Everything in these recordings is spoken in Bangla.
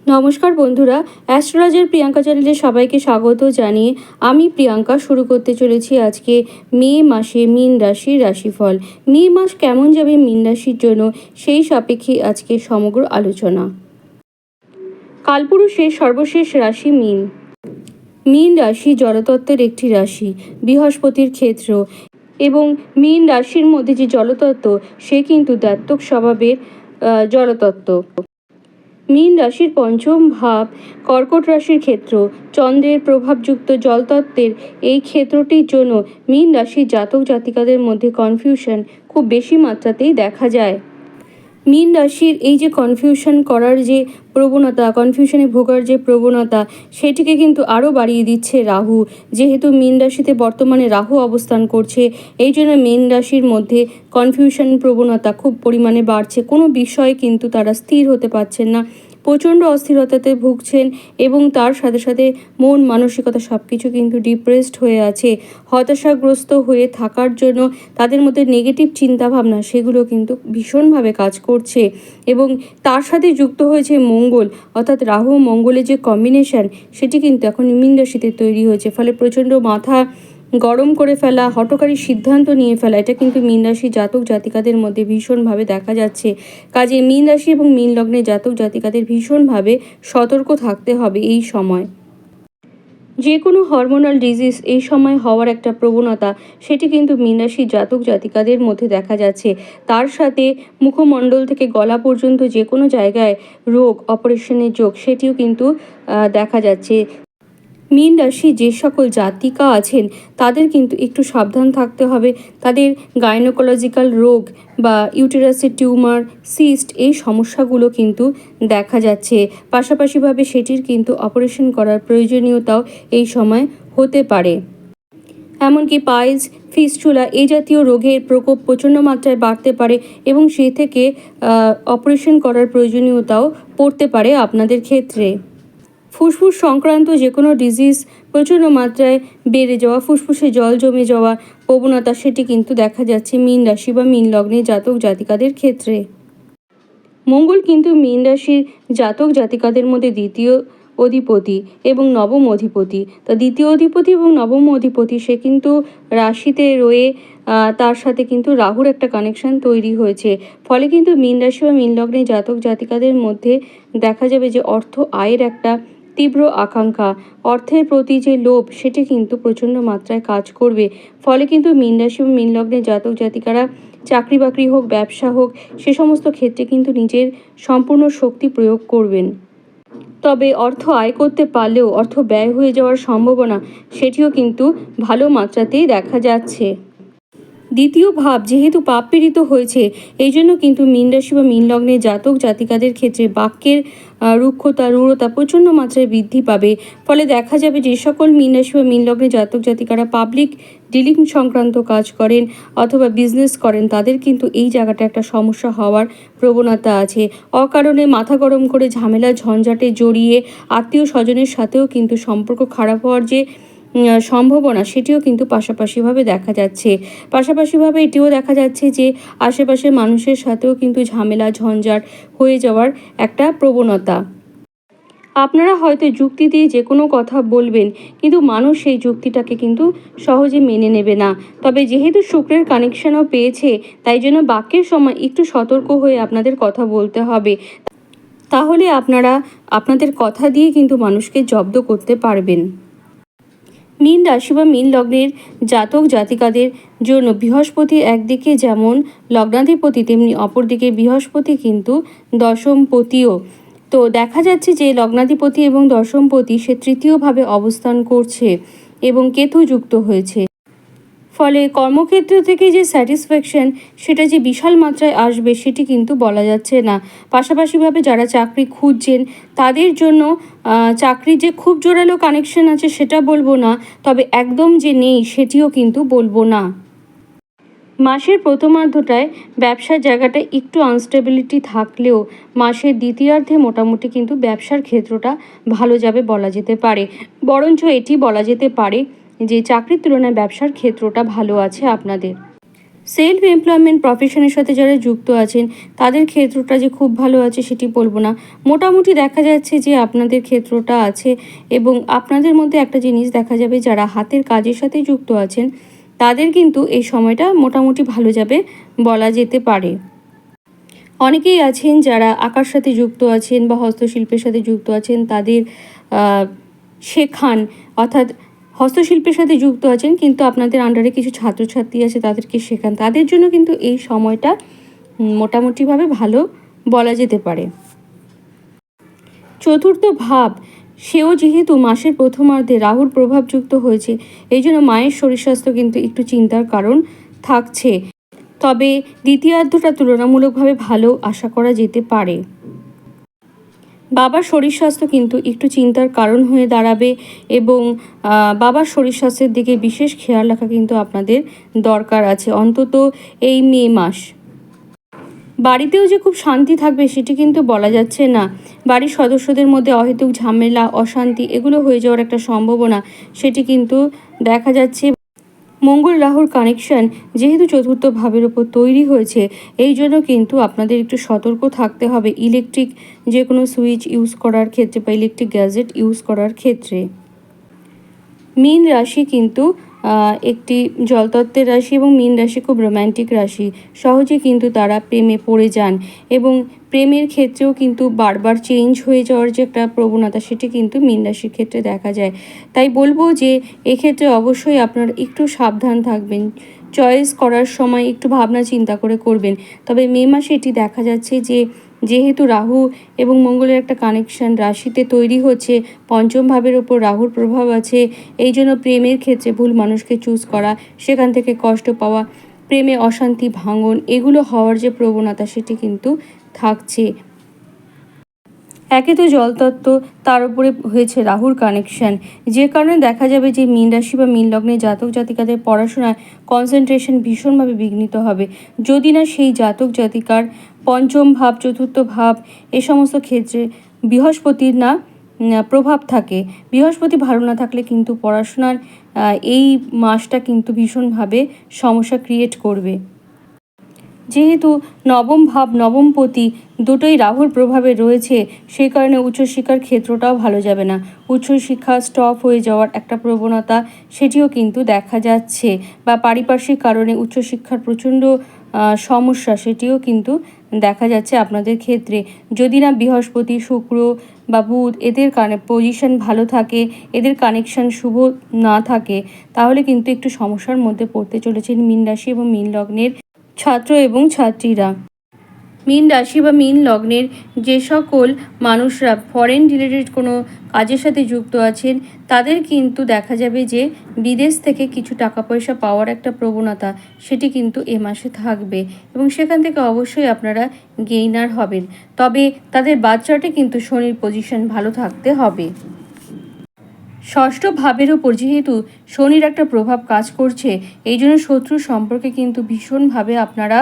নমস্কার বন্ধুরা, অ্যাস্ট্রোলজার প্রিয়াঙ্কা চ্যানেলে সবাইকে স্বাগত জানিয়ে আমি প্রিয়াঙ্কা শুরু করতে চলেছি আজকে মে মাসে মীন রাশির রাশিফল। মে মাস কেমন যাবে মীন রাশির জন্য সেই সাপেক্ষে আজকে সমগ্র আলোচনা। কালপুরুষের সর্বশেষ রাশি মীন। মীন রাশি জলতত্ত্বের একটি রাশি, বৃহস্পতির ক্ষেত্র, এবং মীন রাশির মধ্যে যে জলতত্ত্ব সে কিন্তু দ্ব্যর্থক স্বভাবের জলতত্ত্ব। মীন রাশির পঞ্চম ভাব কর্কট রাশির ক্ষেত্র, চন্দ্রের প্রভাবযুক্ত জলতত্ত্বের এই ক্ষেত্রটির জন্য মীন রাশির জাতক জাতিকাদের মধ্যে কনফিউশন খুব বেশি মাত্রাতেই দেখা যায়। মীন রাশির এই যে কনফিউশন করার যে প্রবণতা, কনফিউশনে ভোগার যে প্রবণতা, সেটিকে কিন্তু আরও বাড়িয়ে দিচ্ছে রাহু। যেহেতু মীন রাশিতে বর্তমানে রাহু অবস্থান করছে, এই জন্য মীন রাশির মধ্যে কনফিউশন প্রবণতা খুব পরিমাণে বাড়ছে। কোনো বিষয়ে কিন্তু তারা স্থির হতে পারছেন না, প্রচণ্ড অস্থিরতাতে ভুগছেন এবং তার সাথে সাথে মন মানসিকতা সব কিছু কিন্তু ডিপ্রেসড হয়ে আছে। হতাশাগ্রস্ত হয়ে থাকার জন্য তাদের মধ্যে নেগেটিভ চিন্তাভাবনা সেগুলো কিন্তু ভীষণভাবে কাজ করছে এবং তার সাথে যুক্ত হয়েছে মঙ্গল, অর্থাৎ রাহু মঙ্গলের যে কম্বিনেশন সেটি কিন্তু এখন মীন রাশিতে তৈরি হয়েছে। ফলে প্রচণ্ড মাথা গরম করে ফেলা, হঠকারী সিদ্ধান্ত নিয়ে ফেলা, এটা কিন্তু মীন রাশি জাতক জাতিকাদের মধ্যে ভীষণভাবে দেখা যাচ্ছে। কাজে মীন রাশি এবং মীন লগ্নের জাতক জাতিকাদের ভীষণভাবে সতর্ক থাকতে হবে এই সময়। যে কোনো হরমোনাল ডিজিজ এই সময় হওয়ার একটা প্রবণতা সেটি কিন্তু মীন রাশির জাতক জাতিকাদের মধ্যে দেখা যাচ্ছে। তার সাথে মুখমণ্ডল থেকে গলা পর্যন্ত যে কোনো জায়গায় রোগ, অপারেশনের যোগ সেটিও কিন্তু দেখা যাচ্ছে। মীন রাশি যে সকল জাতিকা আছেন তাদের কিন্তু একটু সাবধান থাকতে হবে। তাদের গাইনোকোলজিক্যাল রোগ বা ইউটেরাসের টিউমার, সিস্ট এই সমস্যাগুলো কিন্তু দেখা যাচ্ছে। পাশাপাশিভাবে সেটির কিন্তু অপারেশন করার প্রয়োজনীয়তাও এই সময় হতে পারে। এমনকি পাইলস, ফিস্টুলা এই জাতীয় রোগের প্রকোপ প্রচণ্ড মাত্রায় বাড়তে পারে এবং সেই থেকে অপারেশন করার প্রয়োজনীয়তাও পড়তে পারে আপনাদের ক্ষেত্রে। ফুসফুস সংক্রান্ত যে কোনো ডিজিজ প্রচণ্ড মাত্রায় বেড়ে যাওয়া, ফুসফুসে জল জমে যাওয়া প্রবণতা সেটি কিন্তু দেখা যাচ্ছে মীন রাশি বা মীন লগ্নের জাতক জাতিকাদের ক্ষেত্রে। মঙ্গল কিন্তু মীন রাশির জাতক জাতিকাদের মধ্যে দ্বিতীয় অধিপতি এবং নবম অধিপতি। তা দ্বিতীয় অধিপতি এবং নবম অধিপতি সে কিন্তু রাশিতে রয়ে তার সাথে কিন্তু রাহুর একটা কানেকশন তৈরি হয়েছে। ফলে কিন্তু মীন রাশি বা মীন লগ্নের জাতক জাতিকাদের মধ্যে দেখা যাবে যে অর্থ আয়ের একটা তীব্র আকাঙ্ক্ষা, অর্থের প্রতি যে লোভ সেটি কিন্তু প্রচণ্ড মাত্রায় কাজ করবে। ফলে কিন্তু মীন রাশি বা মীন লগ্নের জাতক জাতিকারা চাকরি বাকরি হোক, ব্যবসা হোক, সে সমস্ত ক্ষেত্রে কিন্তু নিজের সম্পূর্ণ শক্তি প্রয়োগ করবেন। তবে অর্থ আয় করতে পারলেও অর্থ ব্যয় হয়ে যাওয়ার সম্ভাবনা সেটিও কিন্তু ভালো মাত্রাতেই দেখা যাচ্ছে। দ্বিতীয় ভাব যেহেতু পাপ পীড়িত হয়েছে, এই জন্য কিন্তু মীন রাশি বা মীন লগ্নের জাতক জাতিকাদের ক্ষেত্রে বাক্যের রুক্ষতা, রূঢ়তা প্রচণ্ড মাত্রায় বৃদ্ধি পাবে। ফলে দেখা যাবে যে সকল মীন রাশি বা মীন লগ্নের জাতক জাতিকারা পাবলিক ডিলিং সংক্রান্ত কাজ করেন অথবা বিজনেস করেন, তাদের কিন্তু এই জায়গাটা একটা সমস্যা হওয়ার প্রবণতা আছে। অকারণে মাথা গরম করে ঝামেলা ঝঞ্ঝাটে জড়িয়ে আত্মীয় স্বজনের সাথেও কিন্তু সম্পর্ক খারাপ হওয়ার যে সম্ভাবনা সেটিও কিন্তু পাশাপাশিভাবে দেখা যাচ্ছে। পাশাপাশিভাবে এটিও দেখা যাচ্ছে যে আশেপাশের মানুষের সাথেও কিন্তু ঝামেলা ঝঞ্ঝাট হয়ে যাওয়ার একটা প্রবণতা। আপনারা হয়তো যুক্তি দিয়ে যে কোনো কথা বলবেন, কিন্তু মানুষ সেই যুক্তিটাকে কিন্তু সহজে মেনে নেবে না। তবে যেহেতু শুক্রের কানেকশনও পেয়েছে, তাই জন্য বাক্যের সময় একটু সতর্ক হয়ে আপনাদের কথা বলতে হবে। তাহলে আপনারা আপনাদের কথা দিয়ে কিন্তু মানুষকে জব্দ করতে পারবেন। মীন রাশি বা মীন লগ্নের জাতক জাতিকাদের জন্য বৃহস্পতি একদিকে যেমন লগ্নাধিপতি, তেমনি অপরদিকে বৃহস্পতি কিন্তু দশমপতিও। তো দেখা যাচ্ছে যে লগ্নাধিপতি এবং দশমপতি সে তৃতীয়ভাবে অবস্থান করছে এবং কেতু যুক্ত হয়েছে। ফলে কর্মক্ষেত্র থেকে যে স্যাটিসফ্যাকশন সেটা যে বিশাল মাত্রায় আসবে সেটি কিন্তু বলা যাচ্ছে না। পাশাপাশিভাবে যারা চাকরি খুঁজছেন তাদের জন্য চাকরির যে খুব জোরালো কানেকশন আছে সেটা বলবো না, তবে একদম যে নেই সেটিও কিন্তু বলবো না। মাসের প্রথমার্ধটায় ব্যবসার জায়গাটা একটু আনস্টেবিলিটি থাকলেও মাসের দ্বিতীয়ার্ধে মোটামুটি কিন্তু ব্যবসার ক্ষেত্রটা ভালো যাবে বলা যেতে পারে। বরঞ্চ এটি বলা যেতে পারে যে চাকরির তুলনায় ব্যবসার ক্ষেত্রটা ভালো আছে আপনাদের। সেলফ এমপ্লয়মেন্ট প্রফেশনের সাথে যারা যুক্ত আছেন তাদের ক্ষেত্রটা যে খুব ভালো আছে সেটি বলবো না, মোটামুটি দেখা যাচ্ছে যে আপনাদের ক্ষেত্রটা আছে। এবং আপনাদের মধ্যে একটা জিনিস দেখা যাবে, যারা হাতের কাজের সাথে যুক্ত আছেন তাদের কিন্তু এই সময়টা মোটামুটি ভালো যাবে বলা যেতে পারে। অনেকেই আছেন যারা আঁকার সাথে যুক্ত আছেন বা হস্তশিল্পের সাথে যুক্ত আছেন, তাদের শেখান, অর্থাৎ হস্তশিল্পের সাথে যুক্ত আছেন কিন্তু আপনাদের আন্ডারে কিছু ছাত্রছাত্রী আছে তাদেরকে শেখান, তাদের জন্য কিন্তু এই সময়টা মোটামুটিভাবে ভালো বলা যেতে পারে। চতুর্থ ভাব, সেও যেহেতু মাসের প্রথমার্ধে রাহুর প্রভাবযুক্ত হয়েছে, এই জন্য মায়ের শরীর স্বাস্থ্য কিন্তু একটু চিন্তার কারণ থাকছে, তবে দ্বিতীয়ার্ধটা তুলনামূলকভাবে ভালো আশা করা যেতে পারে। বাবার শরীর স্বাস্থ্য কিন্তু একটু চিন্তার কারণ হয়ে দাঁড়াবে এবং বাবার শরীর স্বাস্থ্যের দিকে বিশেষ খেয়াল রাখা কিন্তু আপনাদের দরকার আছে, অন্তত এই মে মাস। বাড়িতেও যে খুব শান্তি থাকবে সেটি কিন্তু বলা যাচ্ছে না। বাড়ির সদস্যদের মধ্যে অহেতুক ঝামেলা, অশান্তি এগুলো হয়ে যাওয়ার একটা সম্ভাবনা সেটি কিন্তু দেখা যাচ্ছে। মঙ্গল রাহুর কানেকশন যেহেতু চতুর্থ ভাবের ওপর তৈরি হয়েছে, এই জন্য কিন্তু আপনাদের একটু সতর্ক থাকতে হবে ইলেকট্রিক যে কোনো সুইচ ইউজ করার ক্ষেত্রে বা ইলেকট্রিক গ্যাজেট ইউজ করার ক্ষেত্রে। মীন রাশি কিন্তু একটি জলতত্ত্বের রাশি এবং মীন রাশি খুব রোম্যান্টিক রাশি, সহজে কিন্তু তারা প্রেমে পড়ে যান এবং প্রেমের ক্ষেত্রেও কিন্তু বারবার চেঞ্জ হয়ে যাওয়ার যে একটা প্রবণতা সেটি কিন্তু মীন রাশির ক্ষেত্রে দেখা যায়। তাই বলবো যে এক্ষেত্রে অবশ্যই আপনারা একটু সাবধান থাকবেন, চয়েস করার সময় একটু ভাবনা চিন্তা করে করবেন। তবে মে মাসে এটি দেখা যাচ্ছে যে যেহেতু রাহু এবং মঙ্গলের একটা কানেকশন রাশিতে তৈরি হচ্ছে, পঞ্চম ভাবের ওপর রাহুর প্রভাব আছে, এই জন্য প্রেমের ক্ষেত্রে ভুল মানুষকে চুজ করা, সেখান থেকে কষ্ট পাওয়া, প্রেমে অশান্তি, ভাঙন এগুলো হওয়ার যে প্রবণতা সেটি কিন্তু থাকছে। একে তো জলতত্ত্ব, তার উপরে হয়েছে রাহুর কানেকশন, যে কারণে দেখা যাবে যে মীন রাশি বা মীন লগ্নে জাতক জাতিকাদের পড়াশোনায় কনসেন্ট্রেশন ভীষণভাবে বিঘ্নিত হবে, যদি না সেই জাতক জাতিকার পঞ্চম ভাব, চতুর্থ ভাব এ সমস্ত ক্ষেত্রে বৃহস্পতির না প্রভাব থাকে। বৃহস্পতি ভালো না থাকলে কিন্তু পড়াশোনার এই মাসটা কিন্তু ভীষণভাবে সমস্যা ক্রিয়েট করবে। যেহেতু নবম ভাব, নবমপতি দুটোই রাহুর প্রভাবে রয়েছে, সেই কারণে উচ্চশিক্ষার ক্ষেত্রটাও ভালো যাবে না। উচ্চশিক্ষা স্টপ হয়ে যাওয়ার একটা প্রবণতা সেটিও কিন্তু দেখা যাচ্ছে, বা পারিপার্শ্বিক কারণে উচ্চশিক্ষার প্রচণ্ড সমস্যা সেটিও কিন্তু দেখা যাচ্ছে আপনাদের ক্ষেত্রে। যদি না বৃহস্পতি, শুক্র বা বুধ এদের পজিশন ভালো থাকে, এদের কানেকশন শুভ না থাকে, তাহলে কিন্তু একটু সমস্যার মধ্যে পড়তে চলেছেন মীন রাশি এবং মীন লগ্নের ছাত্র এবং ছাত্রীরা। মীন রাশি বা মীন লগ্নের যে সকল মানুষরা ফরেন রিলেটেড কোনো কাজের সাথে যুক্ত আছেন, তাদের কিন্তু দেখা যাবে যে বিদেশ থেকে কিছু টাকা পয়সা পাওয়ার একটা প্রবণতা সেটি কিন্তু এ মাসে থাকবে এবং সেখান থেকে অবশ্যই আপনারা গেইনার হবেন। তবে তাদের বার্থ চার্টে কিন্তু শনির পজিশন ভালো থাকতে হবে। ষষ্ঠ ভাবের ওপর যেহেতু শনির একটা প্রভাব কাজ করছে, এই জন্য শত্রু সম্পর্কে কিন্তু ভীষণভাবে আপনারা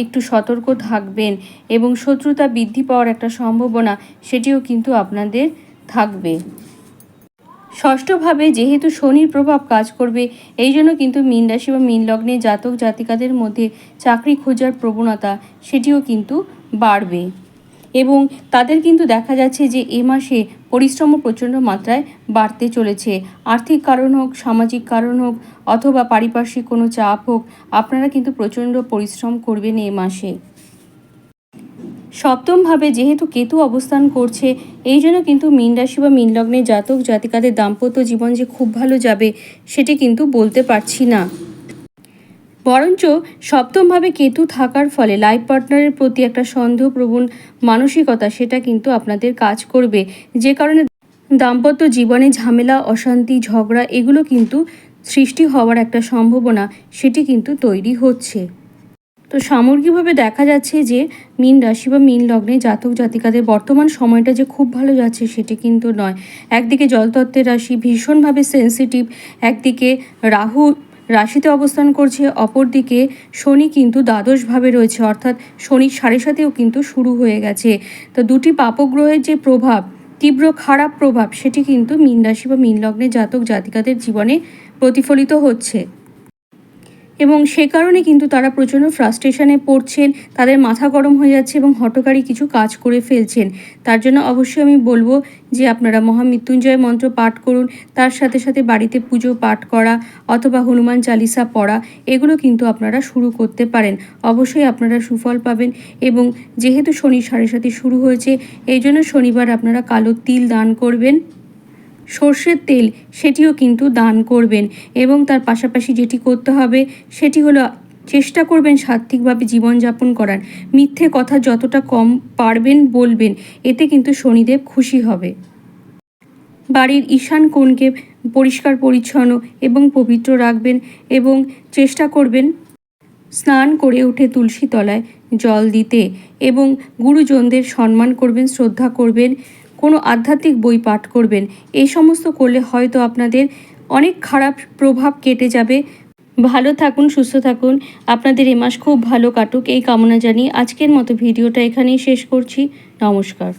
একটু সতর্ক থাকবেন এবং শত্রুতা বৃদ্ধি পাওয়ার একটা সম্ভাবনা সেটিও কিন্তু আপনাদের থাকবে। ষষ্ঠভাবে যেহেতু শনির প্রভাব কাজ করবে, এই জন্য কিন্তু মীন রাশি বা মীন লগ্নে জাতক জাতিকাদের মধ্যে চাকরি খোঁজার প্রবণতা সেটিও কিন্তু বাড়বে এবং তাদের কিন্তু দেখা যাচ্ছে যে এ মাসে পরিশ্রমও প্রচণ্ড মাত্রায় বাড়তে চলেছে। আর্থিক কারণ হোক, সামাজিক কারণ হোক অথবা পারিপার্শ্বিক কোনো চাপ হোক, আপনারা কিন্তু প্রচণ্ড পরিশ্রম করবেন এ মাসে। সপ্তমভাবে যেহেতু কেতু অবস্থান করছে, এই জন্য কিন্তু মীন রাশি বা মীন লগ্নে জাতক জাতিকাদের দাম্পত্য জীবন যে খুব ভালো যাবে সেটি কিন্তু বলতে পারছি না, বরঞ্চ সপ্তমভাবে কেতু থাকার ফলে লাইফ পার্টনারের প্রতি একটা সন্দেহপ্রবণ মানসিকতা সেটা কিন্তু আপনাদের কাজ করবে, যে কারণে দাম্পত্য জীবনে ঝামেলা, অশান্তি, ঝগড়া এগুলো কিন্তু সৃষ্টি হওয়ার একটা সম্ভাবনা সেটি কিন্তু তৈরি হচ্ছে। তো সামগ্রিকভাবে দেখা যাচ্ছে যে মীন রাশি বা মীন লগ্নে জাতক জাতিকাদের বর্তমান সময়টা যে খুব ভালো যাচ্ছে সেটি কিন্তু নয়। একদিকে জলতত্ত্বের রাশি ভীষণভাবে সেন্সিটিভ, একদিকে রাহু রাশিতে অবস্থান করছে, অপরদিকে শনি কিন্তু দ্বাদশভাবে রয়েছে, অর্থাৎ শনির 7.5 কিন্তু শুরু হয়ে গেছে। তো দুটি পাপগ্রহের যে প্রভাব, তীব্র খারাপ প্রভাব সেটি কিন্তু মীন রাশি বা মীন লগ্নে জাতক জাতিকাদের জীবনে প্রতিফলিত হচ্ছে। এবং সে কারণে কিন্তু তারা প্রচণ্ড ফ্রাস্ট্রেশনে পড়ছেন, তাদের মাথা গরম হয়ে যাচ্ছে এবং হঠকারী কিছু কাজ করে ফেলছেন। তার জন্য অবশ্যই আমি বলবো যে আপনারা মহামৃত্যুঞ্জয় মন্ত্র পাঠ করুন, তার সাথে সাথে বাড়িতে পুজো পাঠ করা অথবা হনুমান চালিসা পড়া, এগুলো কিন্তু আপনারা শুরু করতে পারেন। অবশ্যই আপনারা সুফল পাবেন। এবং যেহেতু শনি সাড়ে সাথে শুরু হয়েছে, এই জন্য শনিবার আপনারা কালো তিল দান করবেন, সর্ষের তেল সেটিও কিন্তু দান করবেন। এবং তার পাশাপাশি যেটি করতে হবে সেটি হলো চেষ্টা করবেন সাত্ত্বিকভাবে জীবনযাপন করার। মিথ্যে কথা যতটা কম পারবেন বলবেন, এতে কিন্তু শনিদেব খুশি হবে। বাড়ির ঈশান কোণকে পরিষ্কার পরিচ্ছন্ন এবং পবিত্র রাখবেন এবং চেষ্টা করবেন স্নান করে উঠে তুলসী তলায় জল দিতে এবং গুরুজনদের সম্মান করবেন, শ্রদ্ধা করবেন, কোনো আধ্যাত্মিক বই পাঠ করবেন। এই সমস্ত করলে হয়তো আপনাদের অনেক খারাপ প্রভাব কেটে যাবে। ভালো থাকুন, সুস্থ থাকুন, আপনাদের এ মাস খুব ভালো কাটুক এই কামনা জানিয়ে আজকের মতো ভিডিওটা এখানেই শেষ করছি। নমস্কার।